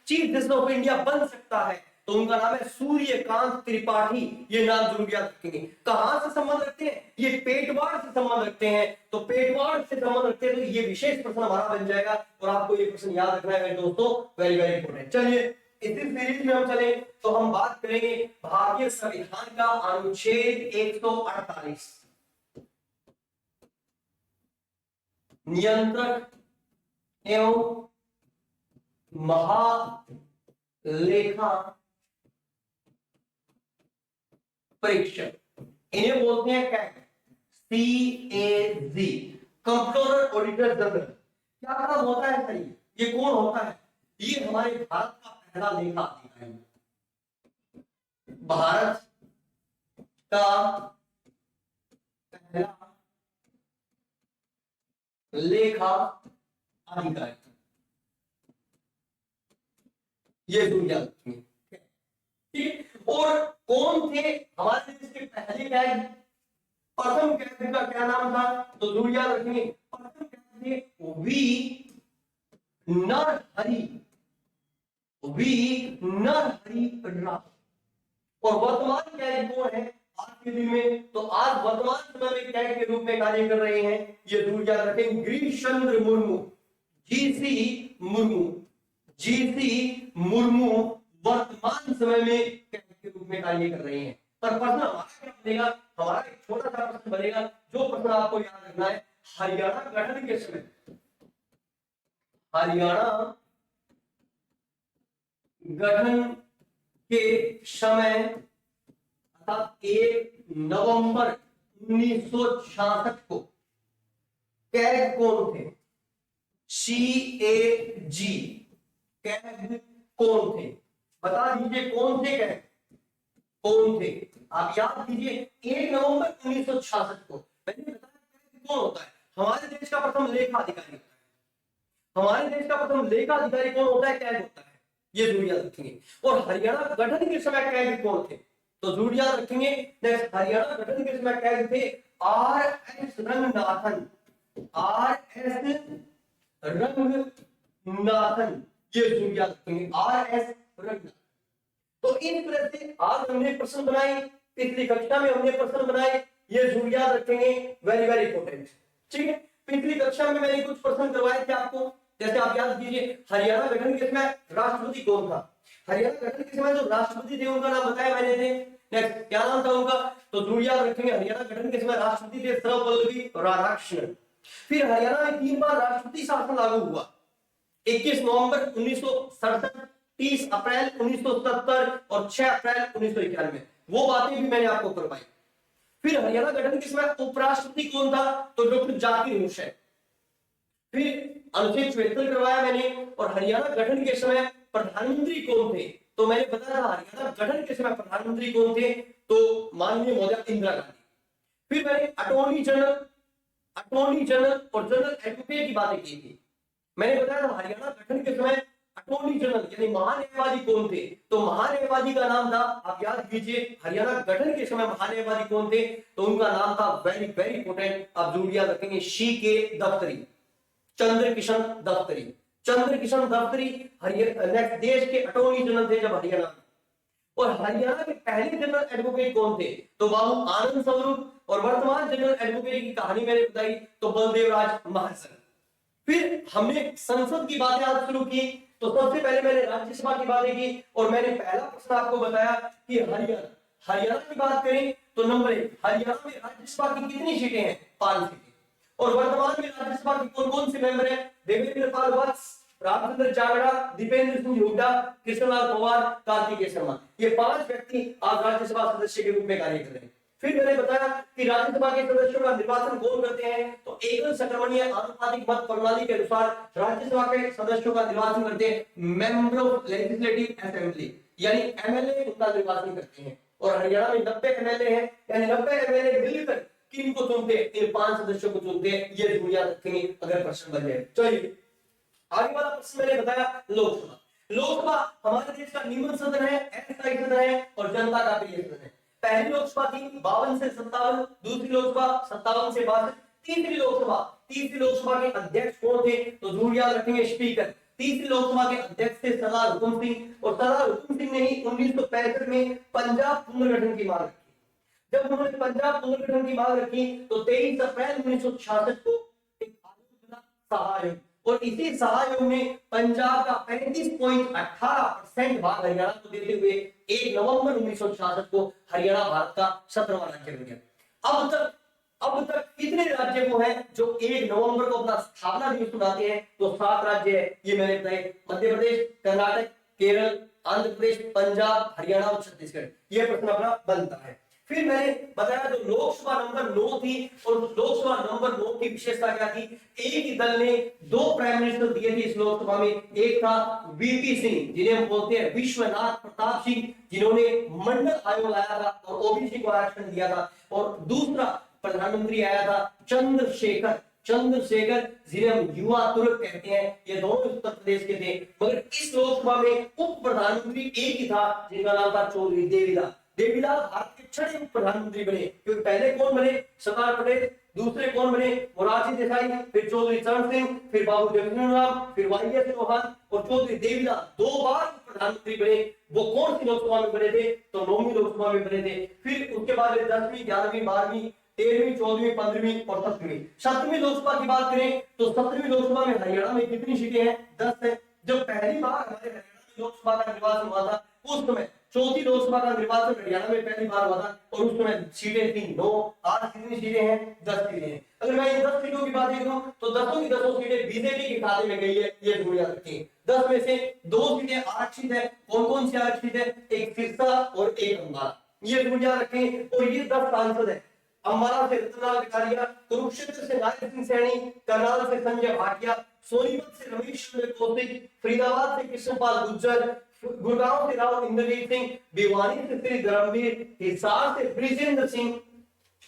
चीफ जस्टिस ऑफ इंडिया बन सकता है? तो उनका नाम है सूर्यकांत त्रिपाठी। ये नाम जरूर याद रखेंगे। कहां से संबंध रखते हैं? ये पेटवाड़ से संबंध रखते हैं। तो पेटवाड़ से संबंध रखते हैं तो ये विशेष प्रश्न हमारा बन जाएगा और आपको ये प्रश्न याद रखना है मेरे दोस्तों, वेरी वेरी इंपॉर्टेंट। चलिए इसी सीरीज में हम चले तो हम बात करेंगे भारतीय संविधान का अनुच्छेद 148, नियंत्रक एवं महालेखा परीक्षक, इन्हें बोलते हैं CAG, CAG, controller auditor general. क्या काम होता है सर? ये कौन होता है? ये हमारे भारत का पहला लेखा अधिकारी, भारत का पहला लेखा अधिकारी। ये दुनिया में ठीक। और कौन थे हमारे देश के पहले कैग? प्रथम कैग का क्या नाम था? तो जरूर याद रखेंगे, प्रथम कैग थे वी नरहरि राव। और वर्तमान कैग कौन है आज के दिन में? तो आज वर्तमान समय में कैग के रूप में कार्य कर रहे हैं, ये जरूर याद रखेंगे, गिरीश चंद्र मुर्मू, जीसी मुर्मू वर्तमान समय में कैग के रूप में कार्य कर रहे हैं। पर प्रश्न हमारा क्या बनेगा? हमारा एक छोटा सा प्रश्न बनेगा, जो प्रश्न आपको याद रखना है, हरियाणा गठन के समय, हरियाणा गठन के समय अर्थात 1 नवंबर 1966 को कैग कौन थे? CAG कैग कौन थे? बता दीजिए कौन थे कैग, कौन थे? आप याद कीजिए 1 नवंबर 1966 को। मैंने बताया कैग कौन होता है? हमारे देश का प्रथम लेखा अधिकारी होता है। हमारे देश का प्रथम लेखा अधिकारी कौन होता है? कैग होता है। ये जरूर याद रखेंगे। और हरियाणा गठन के समय कैग कौन थे? तो जरूर याद रखेंगे, नेक्स्ट हरियाणा गठन के समय कैग थे RS रंगनाथन, RS रंगनाथन। ये जरूर याद रखेंगे, RS रंगनाथन। तो इन तरह से आज हमने प्रश्न बनाए, पिछली कक्षा में हमने प्रश्न बनाए, ये जरूर याद रखेंगे, वेरी वेरी इंपॉर्टेंट। ठीक है, पिछली कक्षा में मैंने कुछ प्रश्न करवाए थे आपको, जैसे आप याद कीजिए हरियाणा गठन के समय राष्ट्रपति कौन था? हरियाणा गठन के समय जो राष्ट्रपति थे उनका नाम बताया मैंने थे। नेक्स्ट क्या नाम था उनका? तो जरूर याद रखेंगे, हरियाणा गठन के समय राष्ट्रपति थे सर्वपल्लवी राधाकृष्णन। फिर हरियाणा में 3 बार राष्ट्रपति शासन लागू हुआ, 21 नवंबर 1967, 30 अप्रैल 1970 और 6 अप्रैल 1991। वो बातें भी मैंने आपको करवाई। फिर हरियाणा गठन के समय उपराष्ट्रपति कौन था? तो डॉक्टर जाकिर हुसैन। फिर अनुच्छेद 74 करवाया मैंने। और हरियाणा गठन के समय प्रधानमंत्री कौन थे? तो मैंने बताया हरियाणा गठन के समय प्रधानमंत्री कौन थे? तो माननीय महोदया इंदिरा गांधी। फिर मैंने अटॉर्नी जनरल और जनरल एडवोकेट की बातें की थी। मैंने बताया था हरियाणा गठन के समय अटॉर्नी जनरल यानी महान्यायवादी कौन थे, तो महान्यायवादी का नाम था, आप याद कीजिए हरियाणा गठन के समय महान्यायवादी कौन थे, तो उनका नाम था वेरी वेरी इंपोर्टेंट, आप जरूर याद रखेंगे, शी के दफ्तरी, चंद्र किशन दफ्तरी। चंद्र किशन दफ्तरी हरियाणा देश के अटॉर्नी जनरल थे जब हरियाणा में। और हरियाणा के पहले जनरल एडवोकेट कौन थे, तो बाबू आनंद स्वरूप। और वर्तमान जनरल एडवोकेट की कहानी मैंने बताई तो बलदेव राज महाजन। फिर हमने संसद की बातें आज शुरू की, तो सबसे पहले मैंने राज्यसभा की बातें की और मैंने पहला प्रश्न आपको बताया कि हरियाणा की बात करें तो नंबर 1, हरियाणा में राज्यसभा की कितनी सीटें हैं, 5 सीटें। और वर्तमान में राज्यसभा के कौन कौन से मेंबर हैं, देवेंद्र पाल वत्स, रामचंद्र जागड़ा, दीपेंद्र सिंह हुड्डा, कृष्णलाल पवार, कार्तिकेय शर्मा, ये 5 व्यक्ति आज राज्यसभा सदस्य के रूप में कार्य कर रहे हैं। फिर मैंने बताया कि राज्यसभा के सदस्यों का निर्वाचन कौन करते हैं, तो एकल संक्रमणीय आनुपातिक मत प्रणाली के अनुसार राज्यसभा के सदस्यों का निर्वाचन करते हैं मेंबर ऑफ लेजिस्लेटिव असेंबली, यानी एमएलए उनका निर्वाचन करते हैं। और हरियाणा में 90 एमएलए हैं, यानी 90 एमएलए मिलकर किन को चुनते हैं, इन 5 सदस्यों को चुनते हैं। ये दुनिया रखेंगे अगर प्रश्न बन जाए। चलिए आगे वाला प्रश्न मैंने बताया लोकसभा। लोकसभा हमारे देश का निम्न सदन है, अस्थायी सदन है और जनता का प्रिय सदन है। पहली लोकसभा थी 52 से 57, दूसरी लोकसभा 57 से 62, तीसरी लोकसभा के अध्यक्ष कौन थे, तो जरूर याद रखेंगे स्पीकर। तीसरी लोकसभा के अध्यक्ष थे सरदार हुकुम सिंह, और सरदार हुकुम सिंह ने ही 1965 में पंजाब पुनर्गठन की मांग रखी। जब उन्होंने पंजाब पुनर्गठन की मांग रखी तो 23 अप्रैल 1966 को एक आयोग बना सहायोग, और इसी सहायोग में पंजाब का 35.18% भाग हरियाणा को देते हुए 1 नवंबर 1966 को हरियाणा भारत का 17वां राज्य बन गया। अब तक कितने राज्य को है जो 1 नवंबर को अपना स्थापना दिवस मनाते हैं, तो 7 राज्य है। ये मैंने बताए, मध्य प्रदेश, कर्नाटक, केरल, आंध्र प्रदेश, पंजाब, हरियाणा और छत्तीसगढ़। ये प्रश्न अपना बनता है। फिर मैंने बताया जो लोकसभा नंबर 9 थी, और लोकसभा नंबर 9 की विशेषता क्या थी, एक ही दल ने 2 प्राइम मिनिस्टर दिए थे इस लोकसभा में। एक था वीपी सिंह, जिन्हें हम बोलते हैं विश्वनाथ प्रताप सिंह, जिन्होंने मंडल आयोग लाया था और ओबीसी को आरक्षण दिया था। और दूसरा प्रधानमंत्री आया था चंद्रशेखर, जिन्हें हम युवा तुर्क कहते हैं। ये दोनों उत्तर प्रदेश के थे, मगर इस लोकसभा में उप प्रधानमंत्री एक ही था, जिनका नाम था चौधरी देवीलाल भारत के 6वें उप प्रधानमंत्री बने। क्योंकि पहले कौन बने, सरदार पटेल, दूसरे कौन बने, मोरारजी देसाई, फिर चौधरी चरण सिंह, फिर बाबू जगजीवन राम, फिर वाईएस चौहान, और चौधरी देवीलाल 2 बार प्रधानमंत्री बने। वो कौन सी लोकसभा में बने थे, तो 9वीं लोकसभा में बने थे। फिर उसके बाद 10वीं, 11वीं, 12वीं, 13वीं, 14वीं, 15वीं और 17वीं लोकसभा की बात करें तो 17वीं लोकसभा में हरियाणा में कितनी सीटें हैं, 10 है। जब पहली बार हमारे हरियाणा में लोकसभा का निर्वाचन हुआ था, उस समय 4थी लोकसभा का निर्वाचन हरियाणा में पहली बार हुआ था, और उस समय सीटें थी 9। आज कितनी सीटें हैं, 10 सीटें हैं। अगर मैं इन 10 सीटों की बात करूं तो 10 की 10 सीटें बीजेपी के खाते में गई है, ये दुनिया रखी। 10 में से 2 सीटें आरक्षित है। कौन कौन सी आरक्षित है, एक सिरसा और एक अम्बाला, ये दुनिया रखें। और ये 10 सांसद है, अम्बाला से रतनलाल कटारिया, कुरुक्षेत्र से नारायण सिंह सैनी, करनाल से संजय भाटिया, सोनीपत से रमेश चंद्र कौशिक, फरीदाबाद से कृष्णपाल गुर्जर, गुड़गांव से राव इंद्रजीत सिंह, भिवानी से श्री धर्मवीर, हिसार से ब्रिजेंद्र सिंह,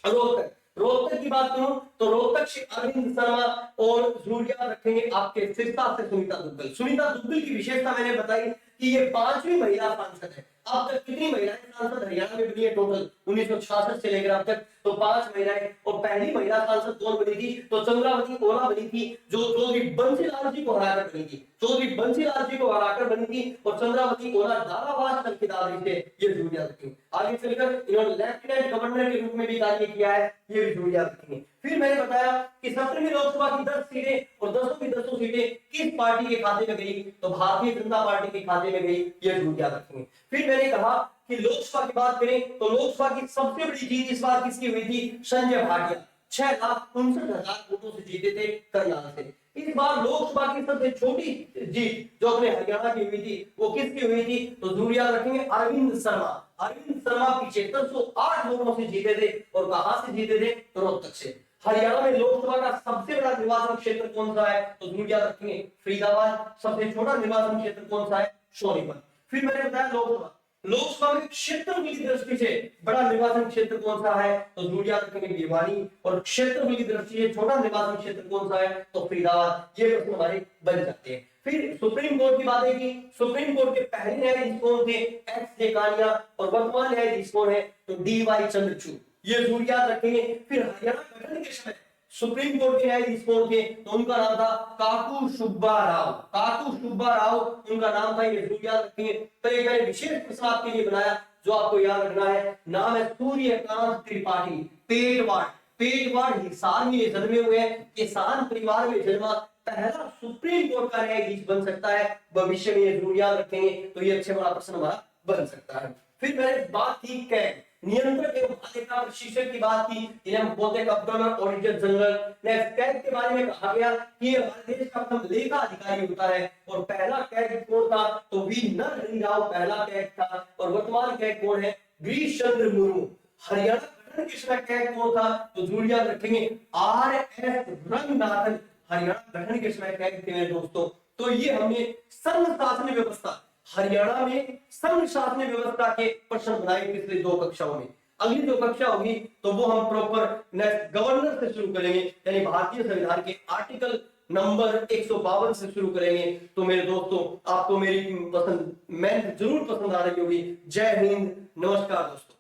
रोहतक की बात करूं तो रोहतक से अरविंद शर्मा, और जरूर याद रखेंगे आपके सिरसा से सुनीता दुग्गल की विशेषता मैंने बताई कि ये 5वीं महिला सांसद है। अब तक कितनी महिलाएं सांसद हरियाणा में बनी है टोटल, 1966 से लेकर अब तक, तो 5 महिलाएं। और पहली महिला सांसद कौन बनी थी, तो चंद्रावती ओला बनी थी, जो चौधरी बंसीलाल जी को हराकर बनी थी। और चंद्रावती ओला दारावास चौकीदार थे, ये जरूर याद रखेंगे। आगे चलकर इन्होंने लेफ्टिनेंट गवर्नर के रूप में भी कार्य किया है, ये भी जरूर याद रखेंगे। फिर मैंने बताया कि 17वीं लोकसभा की 10 सीटें और 10 की 10 सीटें किस पार्टी के खाते में गई, तो भारतीय जनता पार्टी के खाते में गई, ये जरूर याद रखेंगे। फिर मैंने कहा कि लोकसभा की बात करें तो लोकसभा की सबसे बड़ी जीत इस बार किसकी हुई थी, संजय भाटिया, 6,59,000 वोटों से जीते थे करनाल से। इस बार लोकसभा की सबसे छोटी जीत जो अपने हरियाणा की हुई थी, वो किसकी हुई थी, तो जरूर याद रखेंगे अरविंद शर्मा 7508 वोटों से जीते थे। और कहां से जीते थे, रोहतक से। हरियाणा में लोकसभा का सबसे बड़ा निर्वाचन क्षेत्र कौन सा है, तो जरूर याद रखेंगे फरीदाबाद। सबसे छोटा निर्वाचन क्षेत्र कौन सा है, सोनीपत। फिर मैंने बताया लोकसभा में क्षेत्रफल की दृष्टि से बड़ा निर्वाचन क्षेत्र कौन सा है, तो जरूर याद रखेंगे भिवानी, और क्षेत्रफल की दृष्टि से छोटा निर्वाचन क्षेत्र कौन सा है, तो फरीदाबाद। ये प्रश्न हमारे बन जाते हैं। फिर सुप्रीम कोर्ट की बात है कि सुप्रीम कोर्ट के पहले न्यायाधीश कौन थे, एस जे कानिया, और वर्तमान न्यायाधीश कौन है, तो डी वाई चंद्रचूड़। ये जरूर याद रखेंगे। फिर हरियाणा गठन के समय सुप्रीम कोर्ट के न्यायाधीश कौन थे, तो उनका नाम था काकू सुब्बा राव। काकू सुब्बा राव उनका नाम था, ये जरूर याद रखेंगे। तो एक मैंने विशेष प्रश्न आपके लिए बनाया जो आपको याद रखना है, नाम है सूर्यकांत त्रिपाठी, पेटवाड़। पेटवाड़ हिसार में जन्मे हुए हैं, किसान परिवार में जन्मा, पहला सुप्रीम कोर्ट का न्यायाधीश बन सकता है भविष्य में, ये जरूर याद रखेंगे। तो ये अच्छे बड़ा प्रश्न हमारा बन सकता है। फिर मैंने बात की कैग, नियंत्रक एवं बाध्यता प्रशिक्षक की बात की, जिन्हें हम बोलते हैं controller auditor general. Next CAG के बारे में कहा गया कि हमारे देश का प्रथम लेखा अधिकारी होता है, और पहला कैग कौन था, तो वी नरहरि राव पहला कैग था, और वर्तमान कैग कौन है, गिरीश चंद्र मुर्मू। हरियाणा गठन के समय कैग कौन था, तो जरूर याद रखेंगे आर एस रंगनाथन, हरियाणा गठन के समय कैग थे मेरे दोस्तों। तो ये हमने संघ शासन व्यवस्था, हरियाणा में संघ शासन व्यवस्था के प्रश्न बनाए पिछले 2 कक्षाओं में। अगली 2 कक्षा होगी तो वो हम प्रॉपर गवर्नर से शुरू करेंगे, यानी भारतीय संविधान के आर्टिकल नंबर 152 से शुरू करेंगे। तो मेरे दोस्तों आपको मेरी पसंद मैं जरूर पसंद आ रही होगी। जय हिंद, नमस्कार दोस्तों।